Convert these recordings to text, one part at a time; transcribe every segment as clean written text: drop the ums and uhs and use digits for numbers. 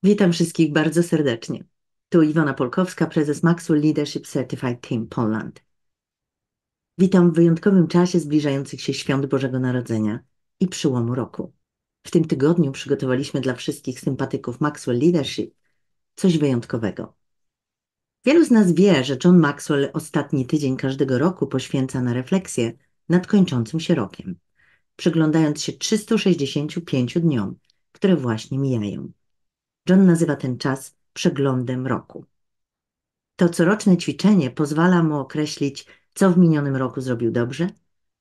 Witam wszystkich bardzo serdecznie. Tu Iwona Polkowska, prezes Maxwell Leadership Certified Team Poland. Witam w wyjątkowym czasie zbliżających się świąt Bożego Narodzenia i przyłomu roku. W tym tygodniu przygotowaliśmy dla wszystkich sympatyków Maxwell Leadership coś wyjątkowego. Wielu z nas wie, że John Maxwell ostatni tydzień każdego roku poświęca na refleksję nad kończącym się rokiem, przyglądając się 365 dniom, które właśnie mijają. John nazywa ten czas przeglądem roku. To coroczne ćwiczenie pozwala mu określić, co w minionym roku zrobił dobrze,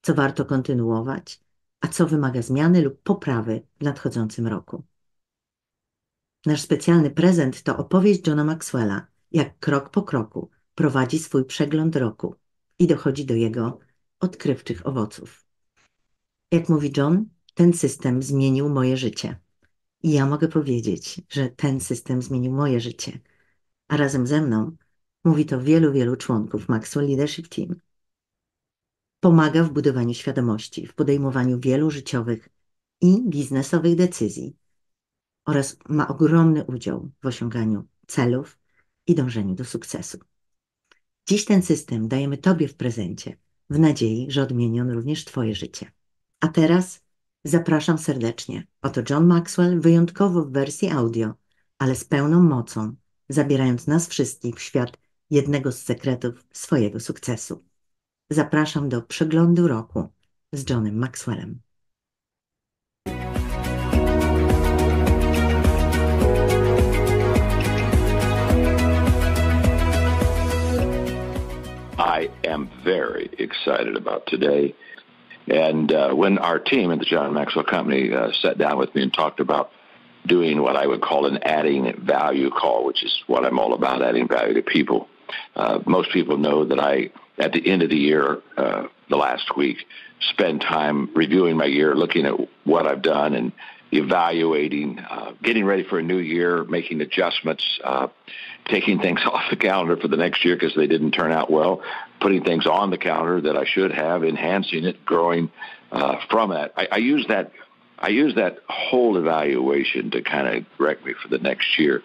co warto kontynuować, a co wymaga zmiany lub poprawy w nadchodzącym roku. Nasz specjalny prezent to opowieść Johna Maxwella, jak krok po kroku prowadzi swój przegląd roku i dochodzi do jego odkrywczych owoców. Jak mówi John, ten system zmienił moje życie. I ja mogę powiedzieć, że ten system zmienił moje życie. A razem ze mną mówi to wielu członków Maxwell Leadership Team. Pomaga w budowaniu świadomości, w podejmowaniu wielu życiowych i biznesowych decyzji oraz ma ogromny udział w osiąganiu celów i dążeniu do sukcesu. Dziś ten system dajemy Tobie w prezencie, w nadziei, że odmieni on również Twoje życie. A teraz zapraszam serdecznie. Oto John Maxwell, wyjątkowo w wersji audio, ale z pełną mocą, zabierając nas wszystkich w świat jednego z sekretów swojego sukcesu. Zapraszam do przeglądu roku z Johnem Maxwellem. I am very excited about today. And when our team at the John Maxwell Company sat down with me and talked about doing what I would call an adding value call, which is what I'm all about, adding value to people. Most people know that I, at the end of the year, the last week, spend time reviewing my year, looking at what I've done and evaluating, getting ready for a new year, making adjustments, taking things off the calendar for the next year because they didn't turn out well, putting things on the calendar that I should have, enhancing it, growing from it. I use that whole evaluation to kind of direct me for the next year.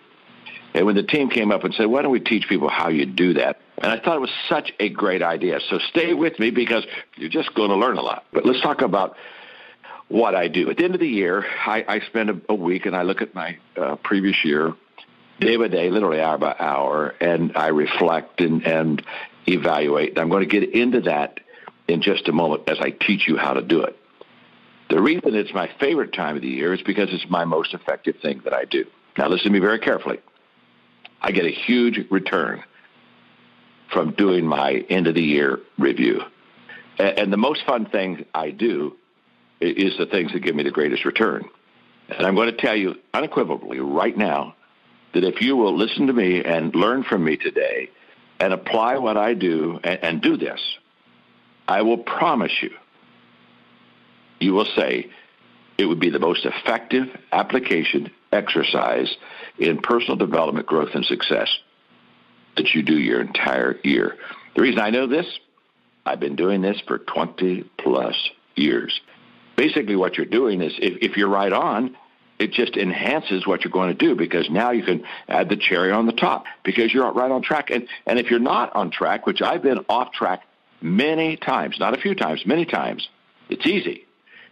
And when the team came up and said, why don't we teach people how you do that? And I thought it was such a great idea. So stay with me because you're just going to learn a lot. But let's talk about what I do. At the end of the year, I spend a week and I look at my previous year, day by day, literally hour by hour, and I reflect and evaluate. I'm going to get into that in just a moment as I teach you how to do it. The reason it's my favorite time of the year is because it's my most effective thing that I do. Now, listen to me very carefully. I get a huge return from doing my end-of-the-year review. And the most fun thing I do is the things that give me the greatest return. And I'm going to tell you unequivocally right now that if you will listen to me and learn from me today and apply what I do and do this, I will promise you, you will say it would be the most effective application exercise in personal development, growth, and success that you do your entire year. The reason I know this, I've been doing this for 20 plus years. Basically what you're doing is if you're right on, it just enhances what you're going to do because now you can add the cherry on the top because you're right on track. And if you're not on track, which I've been off track many times, not a few times, many times, it's easy.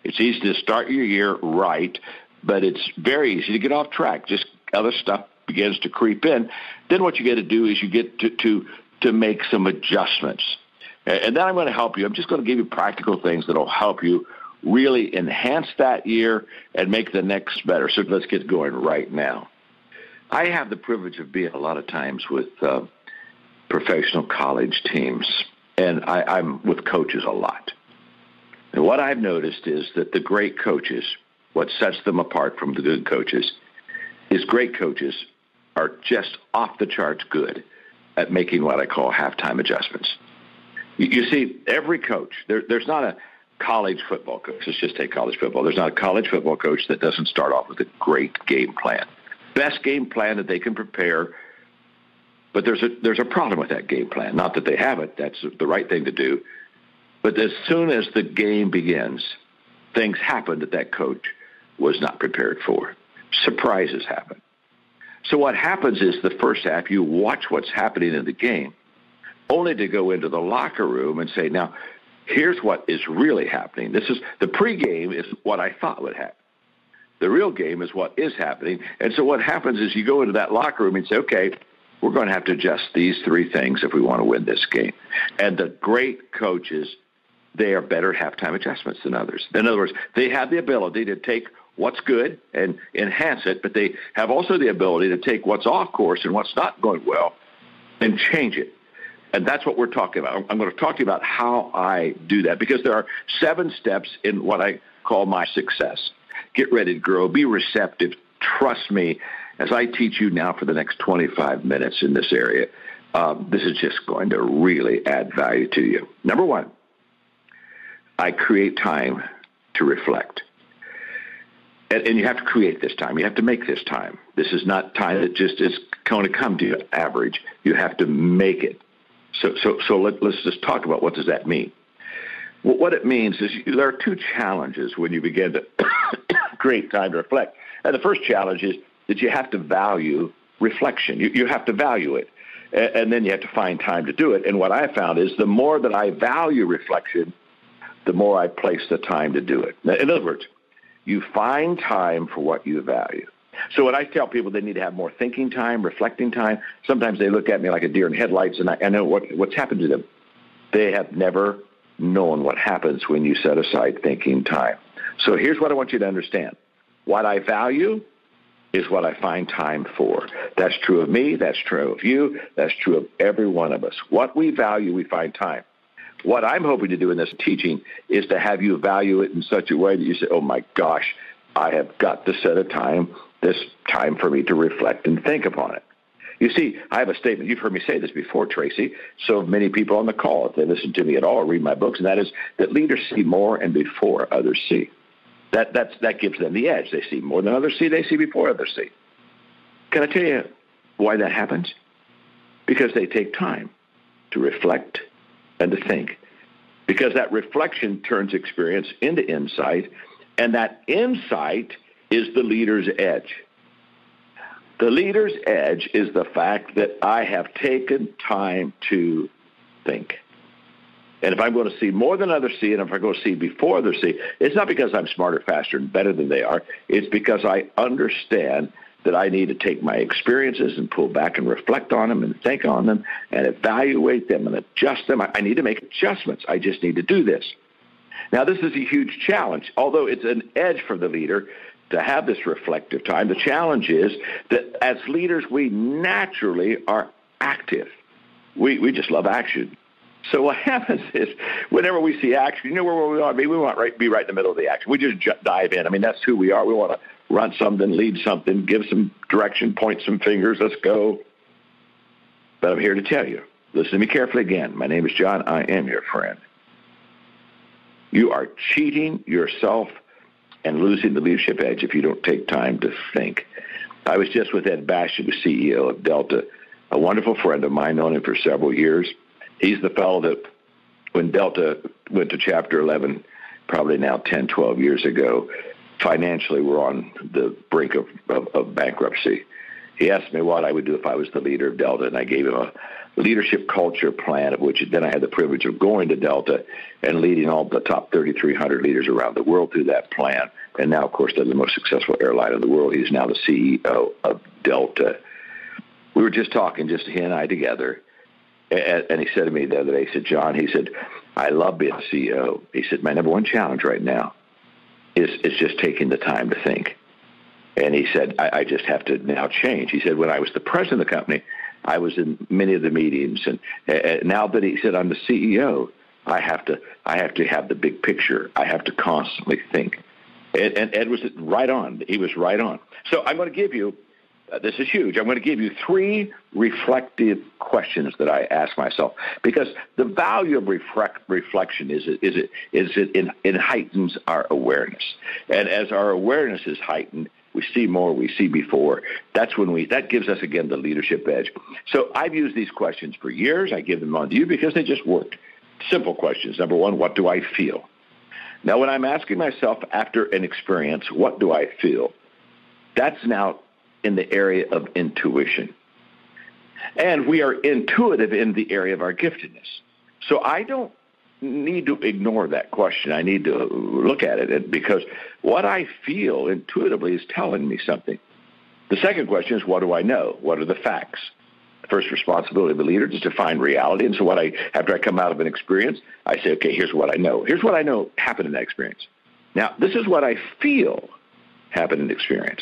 It's easy to start your year right, but it's very easy to get off track. Just other stuff begins to creep in. Then what you get to do is you get to make some adjustments. And then I'm going to help you. I'm just going to give you practical things that will help you really enhance that year and make the next better. So let's get going right now. I have the privilege of being a lot of times with professional college teams, and I'm with coaches a lot. And what I've noticed is that the great coaches, what sets them apart from the good coaches, is great coaches are just off the charts good at making what I call halftime adjustments. You see, every coach, there's not a college football coach. Let's just take college football. There's not a college football coach that doesn't start off with a great game plan. Best game plan that they can prepare, but there's a problem with that game plan. Not that they have it. That's the right thing to do. But as soon as the game begins, things happen that coach was not prepared for. Surprises happen. So what happens is the first half, you watch what's happening in the game, only to go into the locker room and say, now, here's what is really happening. This is the pregame is what I thought would happen. The real game is what is happening. And so what happens is you go into that locker room and say, okay, we're going to have to adjust these three things if we want to win this game. And the great coaches, they are better at halftime adjustments than others. In other words, they have the ability to take what's good and enhance it, but they have also the ability to take what's off course and what's not going well and change it. And that's what we're talking about. I'm going to talk to you about how I do that, because there are 7 steps in what I call my success. Get ready to grow. Be receptive. Trust me, as I teach you now for the next 25 minutes in this area, this is just going to really add value to you. Number 1, I create time to reflect. And you have to create this time. You have to make this time. This is not time that just is going to come to you average. You have to make it. So let's just talk about what does that mean. Well, what it means is there are 2 challenges when you begin to create time to reflect. And the first challenge is that you have to value reflection. You have to value it. And then you have to find time to do it. And what I found is the more that I value reflection, the more I place the time to do it. In other words, you find time for what you value. So when I tell people they need to have more thinking time, reflecting time, sometimes they look at me like a deer in headlights, and I know what's happened to them. They have never known what happens when you set aside thinking time. So here's what I want you to understand. What I value is what I find time for. That's true of me. That's true of you. That's true of every one of us. What we value, we find time. What I'm hoping to do in this teaching is to have you value it in such a way that you say, oh my gosh, I have got to set a time, this time for me to reflect and think upon it. You see, I have a statement. You've heard me say this before, Tracy. So have many people on the call, if they listen to me at all or read my books, and that is that leaders see more and before others see. That gives them the edge. They see more than others see. They see before others see. Can I tell you why that happens? Because they take time to reflect and to think. Because that reflection turns experience into insight, and that insight is the leader's edge. The leader's edge is the fact that I have taken time to think. And if I'm going to see more than others see, and if I go see before others see, it's not because I'm smarter, faster, and better than they are. It's because I understand that I need to take my experiences and pull back and reflect on them and think on them and evaluate them and adjust them. I need to make adjustments. I just need to do this. Now, this is a huge challenge. Although it's an edge for the leader to have this reflective time, the challenge is that as leaders, we naturally are active. We just love action. So what happens is whenever we see action, you know where we want to be? We want to be right in the middle of the action. We just dive in. I mean, that's who we are. We want to run something, lead something, give some direction, point some fingers. Let's go. But I'm here to tell you, listen to me carefully again. My name is John. I am your friend. You are cheating yourself and losing the leadership edge if you don't take time to think. I was just with Ed Bash, who was CEO of Delta, a wonderful friend of mine, known him for several years. He's the fellow that when Delta went to Chapter 11, probably now 10, 12 years ago, financially we're on the brink of bankruptcy. He asked me what I would do if I was the leader of Delta, and I gave him a leadership culture plan, of which then I had the privilege of going to Delta and leading all the top 3,300 leaders around the world through that plan. And now, of course, they're the most successful airline in the world. He's now the CEO of Delta. We were just talking, just he and I together, and he said to me the other day, he said, John, he said, I love being a CEO. He said, my number one challenge right now is just taking the time to think. And he said, I just have to now change. He said, when I was the president of the company, I was in many of the meetings. And now that he said I'm the CEO, I have to have the big picture. I have to constantly think. And Ed was right on. He was right on. So I'm going to give you, this is huge, I'm going to give you 3 reflective questions that I ask myself. Because the value of reflection is it heightens our awareness. And as our awareness is heightened, we see more, we see before. That gives us, again, the leadership edge. So I've used these questions for years. I give them on to you because they just work. Simple questions. Number 1, what do I feel? Now, when I'm asking myself after an experience, what do I feel? That's now in the area of intuition. And we are intuitive in the area of our giftedness. So I don't need to ignore that question. I need to look at it because what I feel intuitively is telling me something. The second question is, what do I know? What are the facts? The first responsibility of the leader is to find reality. And so after I come out of an experience, I say, okay, here's what I know. Here's what I know happened in that experience. Now, this is what I feel happened in the experience.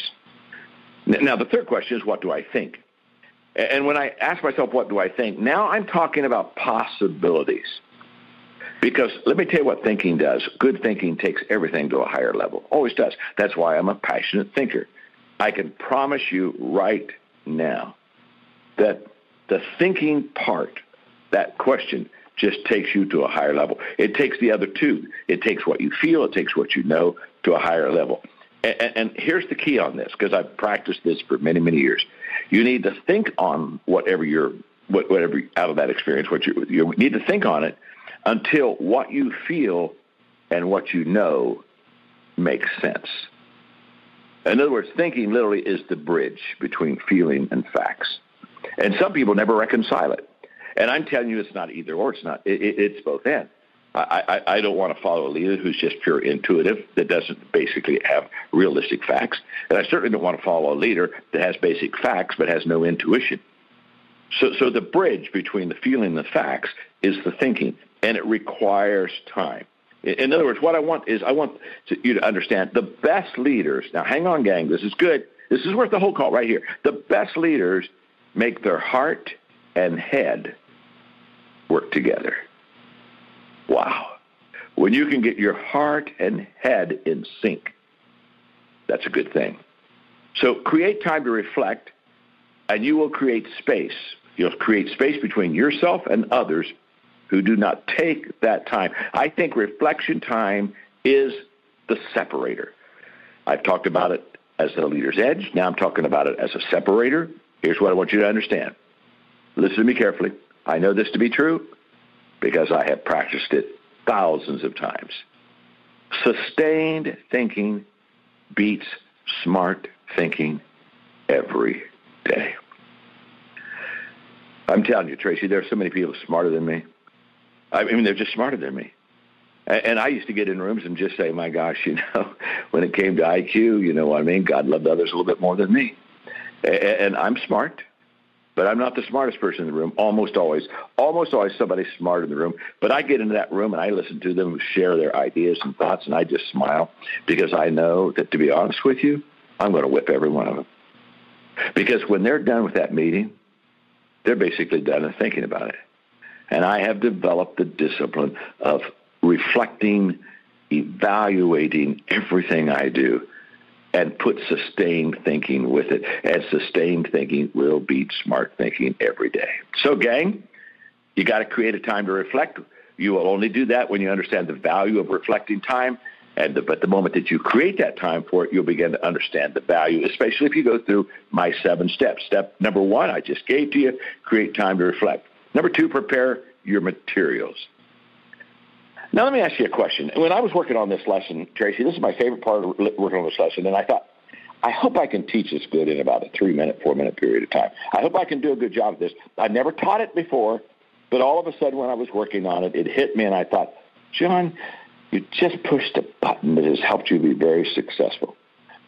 Now, the third question is, what do I think? And when I ask myself, what do I think? Now I'm talking about possibilities. Because let me tell you what thinking does. Good thinking takes everything to a higher level. Always does. That's why I'm a passionate thinker. I can promise you right now that the thinking part, that question, just takes you to a higher level. It takes the other two. It takes what you feel. It takes what you know to a higher level. And here's the key on this, because I've practiced this for many, many years. You need to think on whatever out of that experience, you need to think on it until what you feel and what you know makes sense. In other words, thinking literally is the bridge between feeling and facts. And some people never reconcile it. And I'm telling you, it's not either or. It's both and. I don't want to follow a leader who's just pure intuitive, that doesn't basically have realistic facts. And I certainly don't want to follow a leader that has basic facts but has no intuition. So the bridge between the feeling and the facts is the thinking, and it requires time. In other words, what I want you to understand the best leaders. Now, hang on, gang. This is good. This is worth the whole call right here. The best leaders make their heart and head work together. Wow. When you can get your heart and head in sync, that's a good thing. So create time to reflect, and you will create space. You'll create space between yourself and others who do not take that time. I think reflection time is the separator. I've talked about it as the leader's edge. Now I'm talking about it as a separator. Here's what I want you to understand. Listen to me carefully. I know this to be true because I have practiced it thousands of times. Sustained thinking beats smart thinking every day. I'm telling you, Tracy, there are so many people smarter than me. I mean, they're just smarter than me. And I used to get in rooms and just say, my gosh, when it came to IQ, you know what I mean? God loved others a little bit more than me. And I'm smart, but I'm not the smartest person in the room. Almost always somebody's smart in the room. But I get into that room and I listen to them share their ideas and thoughts, and I just smile because I know that, to be honest with you, I'm going to whip every one of them. Because when they're done with that meeting, they're basically done and thinking about it. And I have developed the discipline of reflecting, evaluating everything I do, and put sustained thinking with it. And sustained thinking will beat smart thinking every day. So, gang, you got to create a time to reflect. You will only do that when you understand the value of reflecting time. But the moment that you create that time for it, you'll begin to understand the value, especially if you go through my 7 steps. Step number 1, I just gave to you, create time to reflect. Number 2, prepare your materials. Now, let me ask you a question. When I was working on this lesson, Tracy, this is my favorite part of working on this lesson, and I thought, I hope I can teach this good in about a 3-minute, 4-minute period of time. I hope I can do a good job of this. I never taught it before, but all of a sudden when I was working on it, it hit me, and I thought, John, you just pushed a button that has helped you be very successful.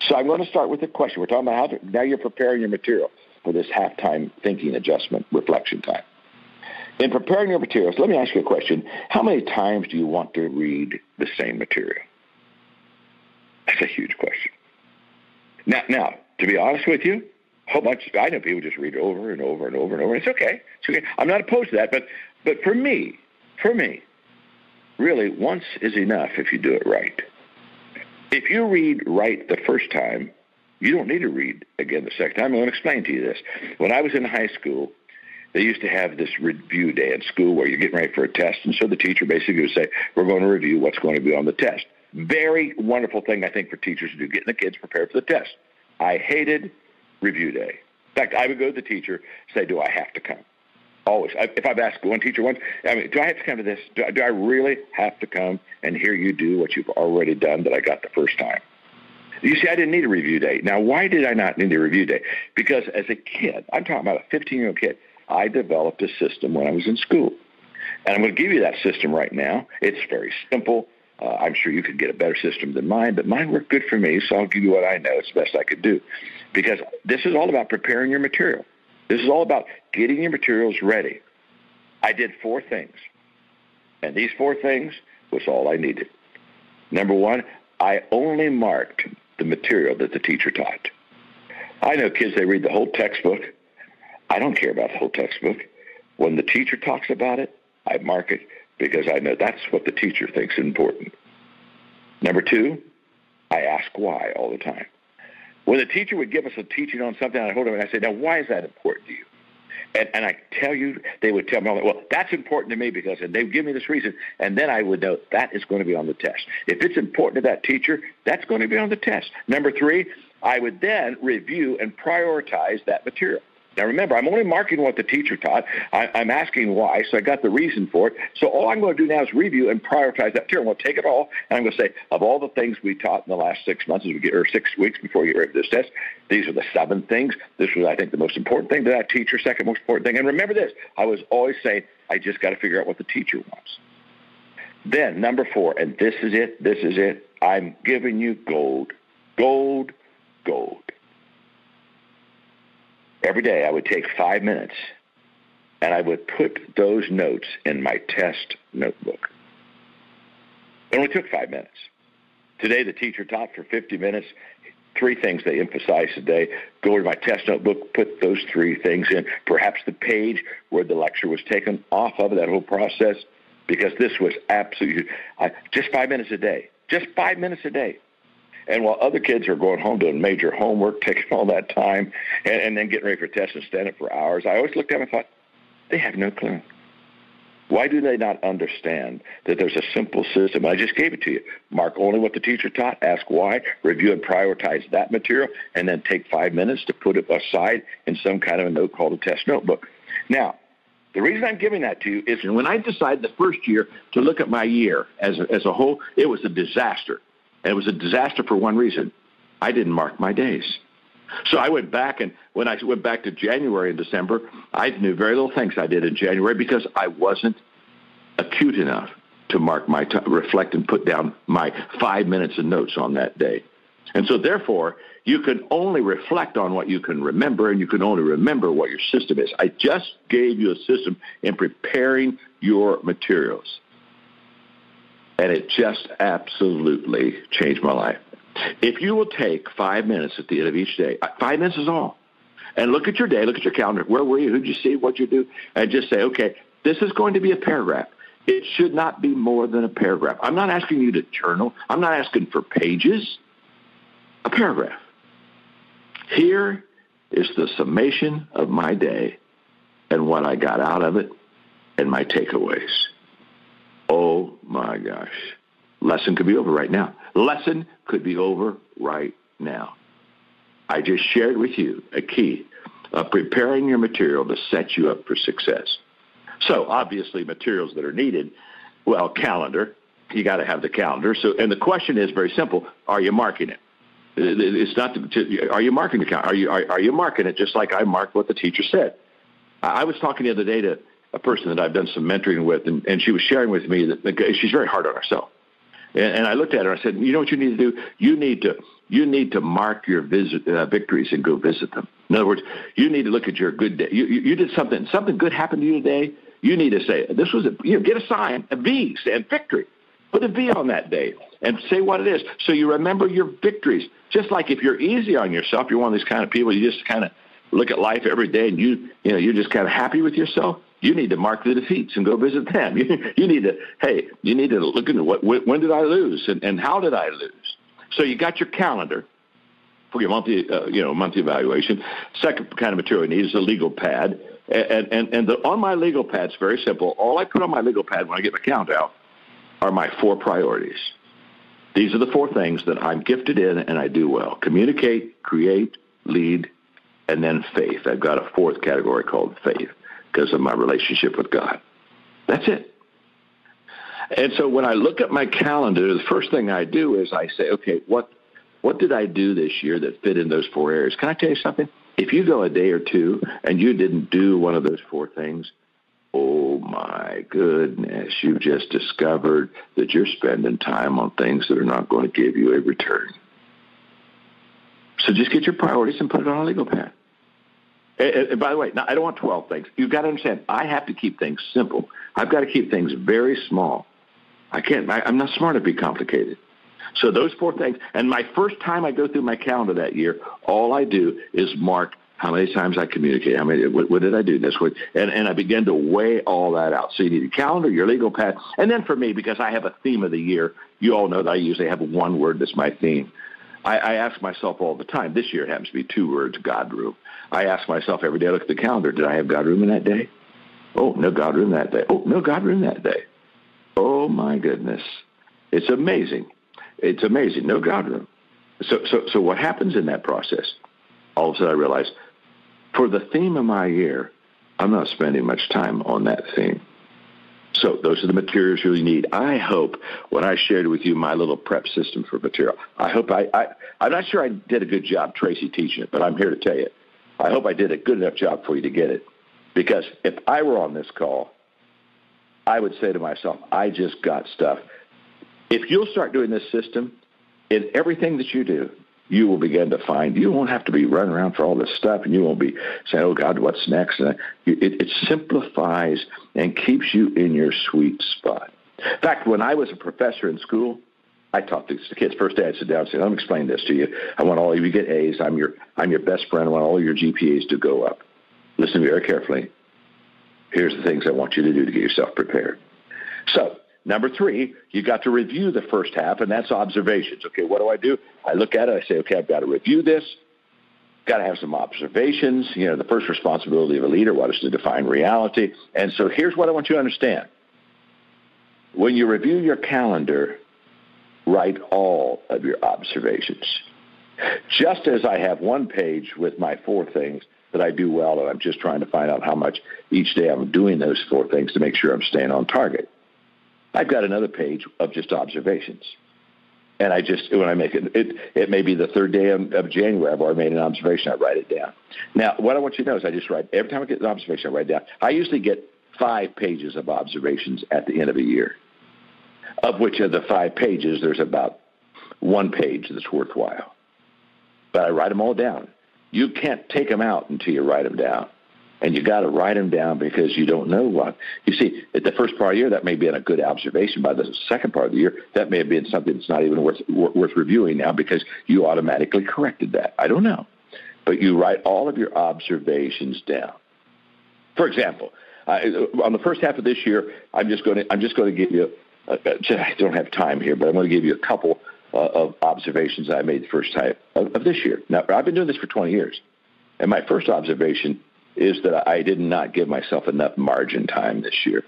So I'm going to start with a question. We're talking about now you're preparing your material for this halftime thinking adjustment reflection time. In preparing your materials, let me ask you a question. How many times do you want to read the same material? That's a huge question. Now, to be honest with you, I know people just read it over and over and over and over. It's okay. I'm not opposed to that, but for me, really, once is enough if you do it right. If you read right the first time, you don't need to read again the second time. I'm going to explain to you this. When I was in high school, they used to have this review day in school where you're getting ready for a test, and so the teacher basically would say, we're going to review what's going to be on the test. Very wonderful thing, I think, for teachers to do, getting the kids prepared for the test. I hated review day. In fact, I would go to the teacher, say, do I have to come? Always. If I've asked one teacher once, do I have to come to this? Do I really have to come and hear you do what you've already done that I got the first time? You see, I didn't need a review day. Now, why did I not need a review day? Because as a kid, I'm talking about a 15-year-old kid, I developed a system when I was in school. And I'm going to give you that system right now. It's very simple. I'm sure you could get a better system than mine, but mine worked good for me, so I'll give you what I know. It's the best I could do. Because this is all about preparing your material. This is all about getting your materials ready. I did 4 things. And these 4 things was all I needed. Number 1, I only marked the material that the teacher taught. I know kids, they read the whole textbook. I don't care about the whole textbook. When the teacher talks about it, I mark it because I know that's what the teacher thinks is important. Number 2, I ask why all the time. When the teacher would give us a teaching on something, I'd hold them and I say, now, why is that important to you? And I tell you, they would tell me, well, that's important to me because, and they would give me this reason, and then I would know that is going to be on the test. If it's important to that teacher, that's going to be on the test. Number 3, I would then review and prioritize that material. Now, remember, I'm only marking what the teacher taught. I'm asking why, so I got the reason for it. So all I'm going to do now is review and prioritize that material. I'm going to take it all, and I'm going to say, of all the things we taught in the last 6 months, or 6 weeks before we get ready for this test, these are the 7 things. This was, I think, the most important thing to that teacher, second most important thing. And remember this, I was always saying, I just got to figure out what the teacher wants. Then, number 4, and this is it, I'm giving you gold, gold, gold. Every day I would take 5 minutes and I would put those notes in my test notebook. It only took 5 minutes. Today the teacher taught for 50 minutes, 3 things they emphasized today. Go to my test notebook, put those 3 things in, perhaps the page where the lecture was taken off of that whole process, because this was absolutely, just 5 minutes a day, just 5 minutes a day. And while other kids are going home doing major homework, taking all that time, and then getting ready for tests and standing for hours, I always looked at them and thought, they have no clue. Why do they not understand that there's a simple system? I just gave it to you. Mark only what the teacher taught, ask why, review and prioritize that material, and then take 5 minutes to put it aside in some kind of a note called a test notebook. Now, the reason I'm giving that to you is when I decided the first year to look at my year as a whole, it was a disaster. And it was a disaster for one reason. I didn't mark my days. So I went back, and when I went back to January and December, I knew very little things I did in January because I wasn't acute enough to mark my time, reflect and put down my 5 minutes of notes on that day. And so therefore, you can only reflect on what you can remember, and you can only remember what your system is. I just gave you a system in preparing your materials. And it just absolutely changed my life. If you will take 5 minutes at the end of each day, 5 minutes is all, and look at your day, look at your calendar. Where were you? Who did you see? What did you do? And just say, okay, this is going to be a paragraph. It should not be more than a paragraph. I'm not asking you to journal. I'm not asking for pages. A paragraph. Here is the summation of my day and what I got out of it and my takeaways. Oh, my gosh. Lesson could be over right now. Lesson could be over right now. I just shared with you a key of preparing your material to set you up for success. So, obviously, materials that are needed, well, calendar. You got to have the calendar. So, and the question is very simple. Are you marking it? It's not. Are you marking the calendar? Are you marking it just like I marked what the teacher said? I was talking the other day to a person that I've done some mentoring with, and she was sharing with me that she's very hard on herself. And I looked at her and I said, you know what you need to do? You need to mark your victories and go visit them. In other words, you need to look at your good day. You did something good happened to you today. You need to say, this was get a sign, a V, and victory. Put a V on that day and say what it is. So you remember your victories. Just like if you're easy on yourself, you're one of these kind of people, you just kind of look at life every day and you're just kind of happy with yourself. You need to mark the defeats and go visit them. You need to look into when did I lose and how did I lose? So you got your calendar for your monthly evaluation. Second kind of material you need is a legal pad. And on my legal pad, it's very simple. All I put on my legal pad when I get my calendar out are my 4 priorities. These are the 4 things that I'm gifted in and I do well. Communicate, create, lead, and then faith. I've got a 4th category called faith because of my relationship with God. That's it. And so when I look at my calendar, the first thing I do is I say, okay, what What did I do this year that fit in those 4 areas? Can I tell you something? If you go a day or two and you didn't do one of those 4 things, oh my goodness, you've just discovered that you're spending time on things that are not going to give you a return. So just get your priorities and put it on a legal path. And by the way, now, I don't want 12 things. You've got to understand, I have to keep things simple. I've got to keep things very small. I'm not smart to be complicated. So those 4 things, and my first time I go through my calendar that year, all I do is mark how many times I communicate, what did I do this week, and I begin to weigh all that out. So you need a calendar, your legal path, and then for me, because I have a theme of the year, you all know that I usually have one word that's my theme. I ask myself all the time, this year it happens to be 2 words, God room. I ask myself every day, I look at the calendar, did I have God room in that day? Oh, no God room that day. Oh, no God room that day. Oh, my goodness. It's amazing. It's amazing. No God room. So what happens in that process? All of a sudden I realize, for the theme of my year, I'm not spending much time on that theme. So those are the materials you really need. I hope when I shared with you my little prep system for material, I'm not sure I did a good job, Tracy, teaching it, but I'm here to tell you, I hope I did a good enough job for you to get it. Because if I were on this call, I would say to myself, I just got stuff. If you'll start doing this system, in everything that you do, you will begin to find you won't have to be running around for all this stuff, and you won't be saying, oh, God, what's next? And it simplifies and keeps you in your sweet spot. In fact, when I was a professor in school, I taught these kids. First day I'd sit down and say, let me explain this to you. I want all of you to get A's. I'm your best friend. I want all your GPAs to go up. Listen very carefully. Here's the things I want you to do to get yourself prepared. So, number 3, you got to review the first half, and that's observations. Okay, what do? I look at it. I say, okay, I've got to review this. Got to have some observations. The first responsibility of a leader, what is to define reality. And so here's what I want you to understand. When you review your calendar, write all of your observations. Just as I have one page with my 4 things that I do well, and I'm just trying to find out how much each day I'm doing those 4 things to make sure I'm staying on target. I've got another page of just observations. And when I make it may be the 3rd day of January, I've already made an observation, I write it down. Now, what I want you to know is I just write, every time I get an observation, I write it down. I usually get 5 pages of observations at the end of a year, of which of the 5 pages, there's about 1 page that's worthwhile. But I write them all down. You can't take them out until you write them down. And you got to write them down because you don't know what. You see, at the first part of the year, that may be a good observation. By the second part of the year, that may have been something that's not even worth reviewing now because you automatically corrected that. I don't know. But you write all of your observations down. For example, on the first half of this year, I'm just going to give you, I don't have time here, but I'm going to give you a couple of observations I made the first time of this year. Now, I've been doing this for 20 years. And my first observation is that I did not give myself enough margin time this year.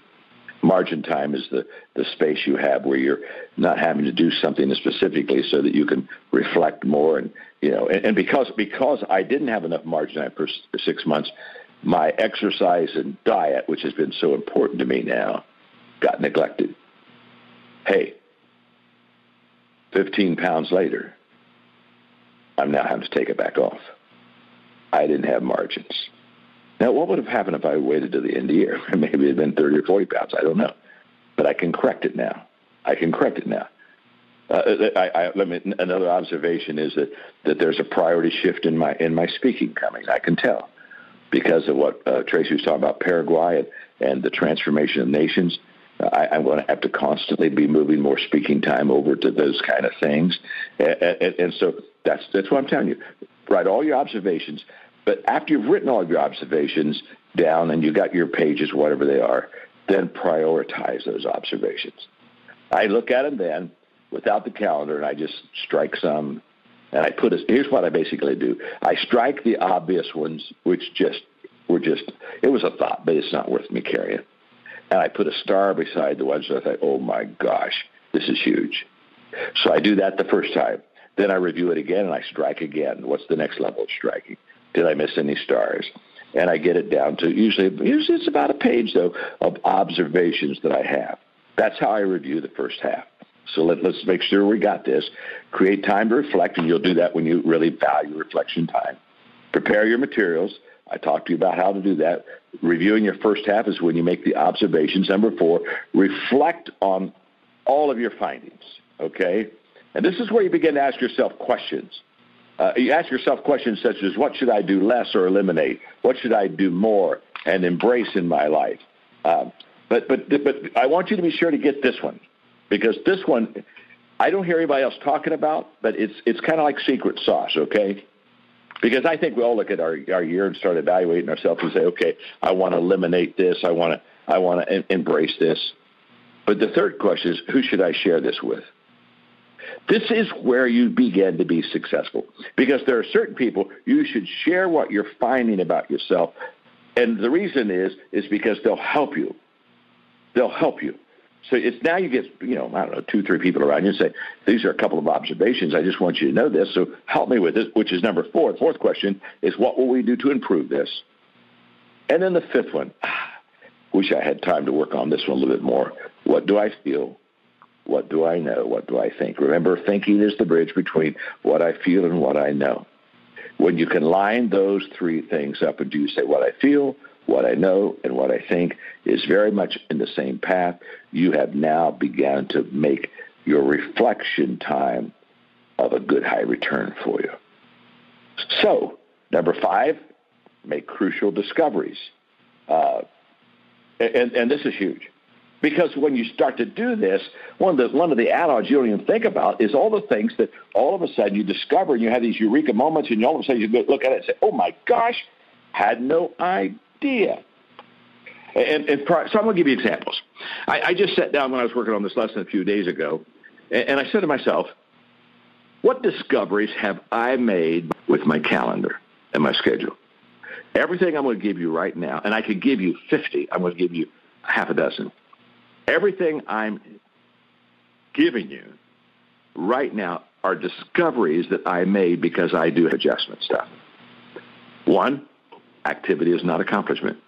Margin time is the space you have where you're not having to do something specifically so that you can reflect more. And because I didn't have enough margin time for 6 months, my exercise and diet, which has been so important to me now, got neglected. Hey, 15 pounds later, I'm now having to take it back off. I didn't have margins. Now, what would have happened if I waited to the end of the year? Maybe it had been 30 or 40 pounds. I don't know. But I can correct it now. Another observation is that there's a priority shift in my speaking coming. I can tell because of what Tracy was talking about, Paraguay and the transformation of nations. I'm going to have to constantly be moving more speaking time over to those kind of things. And so that's what I'm telling you. Write all your observations. But after you've written all of your observations down and you got your pages, whatever they are, then prioritize those observations. I look at them then without the calendar, and I just strike some. And here's what I basically do. I strike the obvious ones, which it was a thought, but it's not worth me carrying. And I put a star beside the ones that I thought, oh, my gosh, this is huge. So I do that the first time. Then I review it again, and I strike again. What's the next level of striking? Did I miss any stars? And I get it down to usually it's about a page, though, of observations that I have. That's how I review the first half. So let's make sure we got this. Create time to reflect, and you'll do that when you really value reflection time. Prepare your materials. I talked to you about how to do that. Reviewing your first half is when you make the observations. Number 4, reflect on all of your findings, okay? And this is where you begin to ask yourself questions. You ask yourself questions such as, what should I do less or eliminate? What should I do more and embrace in my life? But I want you to be sure to get this one, because this one I don't hear anybody else talking about, but it's kind of like secret sauce, okay? Because I think we all look at our year and start evaluating ourselves and say, okay, I want to eliminate this. I want to embrace this. But the third question is, who should I share this with? This is where you begin to be successful, because there are certain people you should share what you're finding about yourself. And the reason is because they'll help you. They'll help you. So it's now you get, I don't know, 2, 3 people around you and say, these are a couple of observations. I just want you to know this, so help me with this, which is number 4. The fourth question is, what will we do to improve this? And then the fifth one, wish I had time to work on this one a little bit more. What do I feel? What do I know? What do I think? Remember, thinking is the bridge between what I feel and what I know. When you can line those 3 things up and you say what I feel, what I know, and what I think is very much in the same path, you have now begun to make your reflection time of a good high return for you. So, number 5, make crucial discoveries. And this is huge. Because when you start to do this, one of the add-ons you don't even think about is all the things that all of a sudden you discover, and you have these eureka moments, and all of a sudden you look at it and say, oh my gosh, had no idea. So I'm going to give you examples. I just sat down when I was working on this lesson a few days ago, and I said to myself, what discoveries have I made with my calendar and my schedule? Everything I'm going to give you right now, and I could give you 50, I'm going to give you half a dozen. Everything I'm giving you right now are discoveries that I made because I do adjustment stuff. 1, activity is not accomplishment.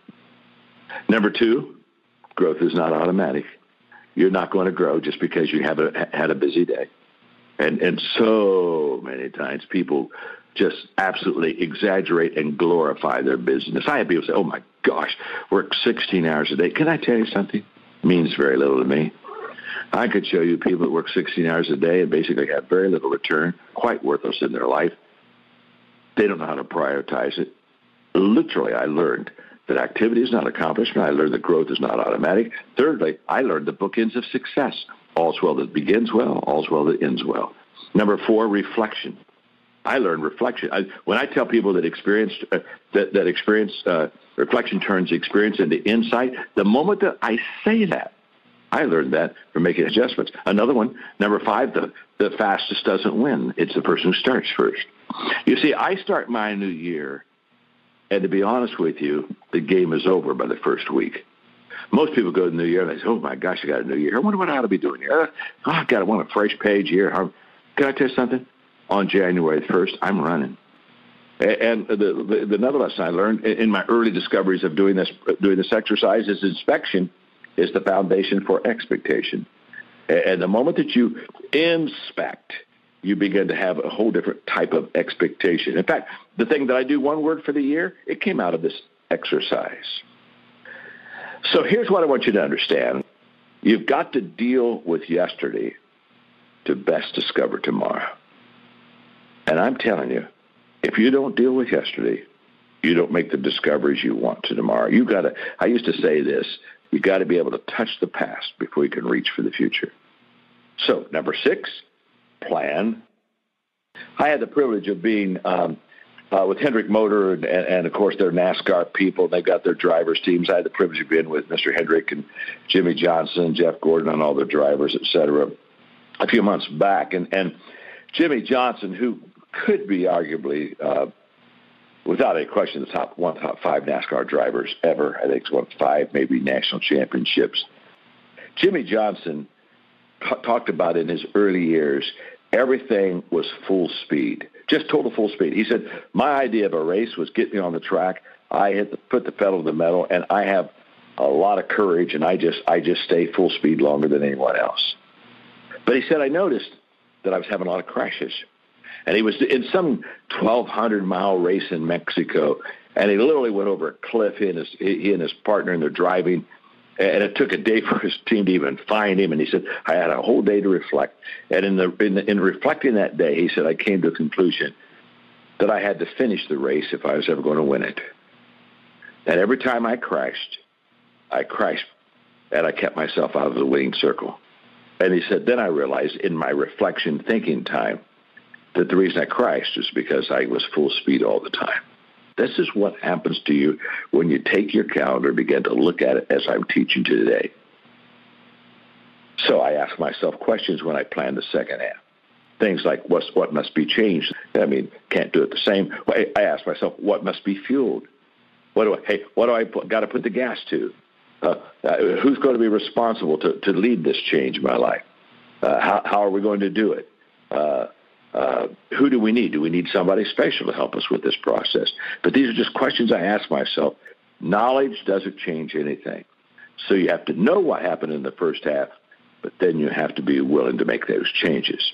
Number 2, growth is not automatic. You're not going to grow just because you have had a busy day. And so many times people just absolutely exaggerate and glorify their business. I have people say, oh my gosh, work 16 hours a day. Can I tell you something? It means very little to me. I could show you people that work 16 hours a day and basically have very little return, quite worthless in their life. They don't know how to prioritize it. Literally, I learned that activity is not accomplishment. I learned that growth is not automatic. Thirdly, I learned the bookends of success. All's well that begins well, all's well that ends well. Number 4, reflection. I learned reflection. When I tell people that reflection turns experience into insight, the moment that I say that, I learned that from making adjustments. Another one, number 5, the fastest doesn't win. It's the person who starts first. You see, I start my new year, and to be honest with you, the game is over by the first week. Most people go to the new year and they say, oh my gosh, I got a new year. I wonder what I ought to be doing here. I want a fresh page here. Can I tell you something? On January 1st, I'm running. And another lesson I learned in my early discoveries of doing this exercise is inspection is the foundation for expectation. And the moment that you inspect, you begin to have a whole different type of expectation. In fact, the thing that I do, one word for the year, it came out of this exercise. So here's what I want you to understand. You've got to deal with yesterday to best discover tomorrow. And I'm telling you, if you don't deal with yesterday, you don't make the discoveries you want to tomorrow. I used to say this, you got to be able to touch the past before you can reach for the future. So, number 6, plan. I had the privilege of being with Hendrick Motor and of course, they're NASCAR people. They've got their drivers' teams. I had the privilege of being with Mr. Hendrick and Jimmy Johnson, Jeff Gordon, and all their drivers, et cetera, a few months back. And Jimmy Johnson, who could be arguably, without any question, the top 5 NASCAR drivers ever. I think it's one of 5 maybe national championships. Jimmy Johnson talked about in his early years, everything was full speed, just total full speed. He said, my idea of a race was get me on the track. I put the pedal to the metal, and I have a lot of courage, and I just stay full speed longer than anyone else. But he said, I noticed that I was having a lot of crashes. And he was in some 1,200-mile race in Mexico, and he literally went over a cliff, he and his partner, and they're driving. And it took a day for his team to even find him. And he said, I had a whole day to reflect. And in reflecting that day, he said, I came to a conclusion that I had to finish the race if I was ever going to win it. And every time I crashed, and I kept myself out of the winning circle. And he said, then I realized in my reflection thinking time that the reason I crashed is because I was full speed all the time. This is what happens to you when you take your calendar and begin to look at it as I'm teaching today. So I ask myself questions when I plan the second half. Things like what must be changed. I mean, can't do it the same. I ask myself, what must be fueled? What do I got to put the gas to? Who's going to be responsible to lead this change in my life? How are we going to do it? Who do we need? Do we need somebody special to help us with this process? But these are just questions I ask myself. Knowledge doesn't change anything. So you have to know what happened in the first half, but then you have to be willing to make those changes.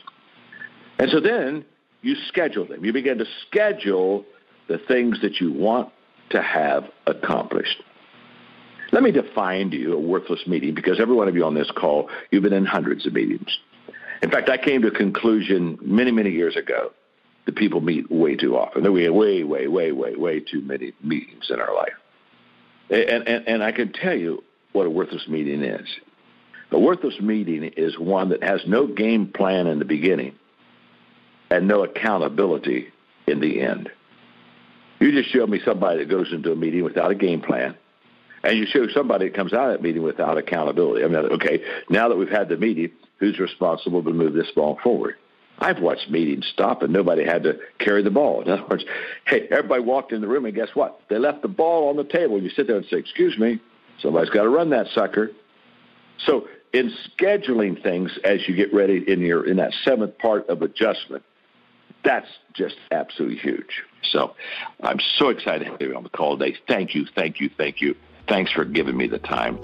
And so then you schedule them. You begin to schedule the things that you want to have accomplished. Let me define to you a worthless meeting, because every one of you on this call, you've been in hundreds of meetings. In fact, I came to a conclusion many, many years ago that people meet way too often. That we have way too many meetings in our life. And I can tell you what a worthless meeting is. A worthless meeting is one that has no game plan in the beginning and no accountability in the end. You just show me somebody that goes into a meeting without a game plan, and you show somebody that comes out of that meeting without accountability. I mean, okay, now that we've had the meeting, who's responsible to move this ball forward? I've watched meetings stop and nobody had to carry the ball. In other words, hey, everybody walked in the room and guess what? They left the ball on the table. You sit there and say, excuse me, somebody's got to run that sucker. So in scheduling things as you get ready in that seventh part of adjustment, that's just absolutely huge. So I'm so excited to have you on the call today. Thank you. Thanks for giving me the time.